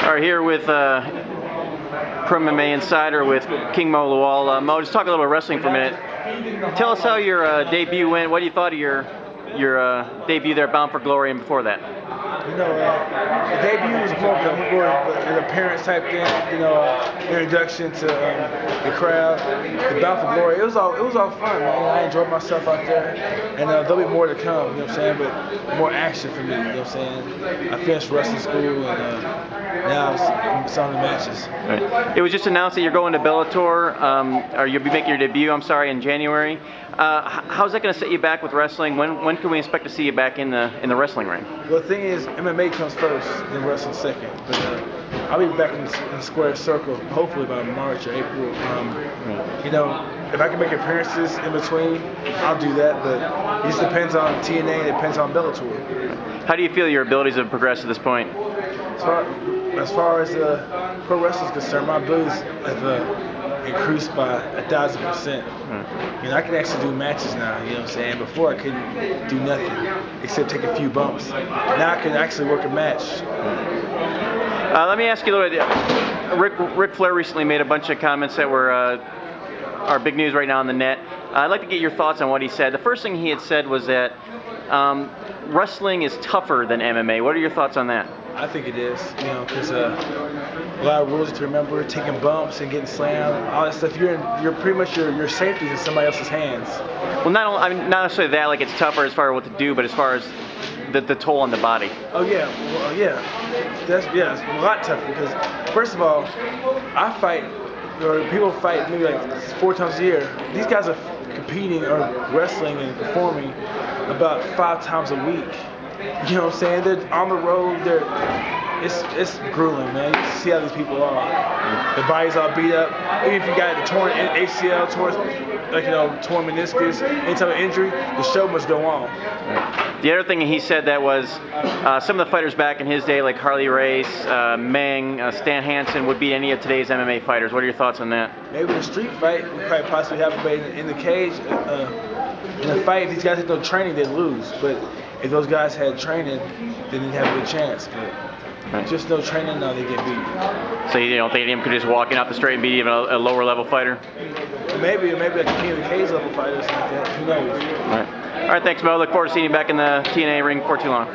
All right, here with ProMMA Insider with King Mo Lawal. Mo, just talk a little about wrestling for a minute. Tell us how your debut went. What do you thought of your debut there, Bound for Glory, and before that? You know, the debut was more of a parents type thing. You know, introduction to the crowd. The Bound for Glory. It was all fun, man. I enjoyed myself out there, and there'll be more to come. You know what I'm saying? But more action for me. You know what I'm saying? I finished wrestling school, and now it's on the matches. Right. It was just announced that you're going to Bellator, or you'll be making your debut. I'm sorry, in January. How's that going to set you back with wrestling? When can we expect to see you back in the wrestling ring? Well, the thing is, MMA comes first, then wrestling second. But I'll be back in the square circle, hopefully by March or April. You know, if I can make appearances in between, I'll do that. But it just depends on TNA and it depends on Bellator. How do you feel your abilities have progressed at this point? As far as pro wrestling is concerned, my abilities have increased by 1,000%. You know, I can actually do matches now, you know what I'm saying? Before I couldn't do nothing except take a few bumps. Now I can actually work a match. Let me ask you a little bit. Ric Flair recently made a bunch of comments that are big news right now on the net. I'd like to get your thoughts on what he said. The first thing he had said was that wrestling is tougher than MMA. What are your thoughts on that? I think it is, you know, because a lot of rules to remember, taking bumps and getting slammed, all that stuff. You're pretty much your safety is in somebody else's hands. Well, not necessarily that, like it's tougher as far as what to do, but as far as the toll on the body. Oh yeah, well, it's a lot tougher because first of all, I fight, or people fight maybe like 4 times a year. These guys are competing or wrestling and performing about 5 times a week. You know what I'm saying? They're on the road. It's grueling, man. You see how these people are. The body's all beat up. Even if you got a torn ACL, torn meniscus, any type of injury, the show must go on. The other thing he said that was some of the fighters back in his day, like Harley Race, Meng, Stan Hansen, would beat any of today's MMA fighters. What are your thoughts on that? Maybe in a street fight, we quite possibly have everybody in the cage. In a fight, if these guys had no training, they'd lose. But if those guys had training, then they'd have a good chance. But just no training, now they get beat. So you don't think anyone could just walk in off the straight and beat even a lower level fighter? Maybe like a king of the cage level fighter or something like that. Who knows? All right, thanks, Mo. Look forward to seeing you back in the TNA ring before too long.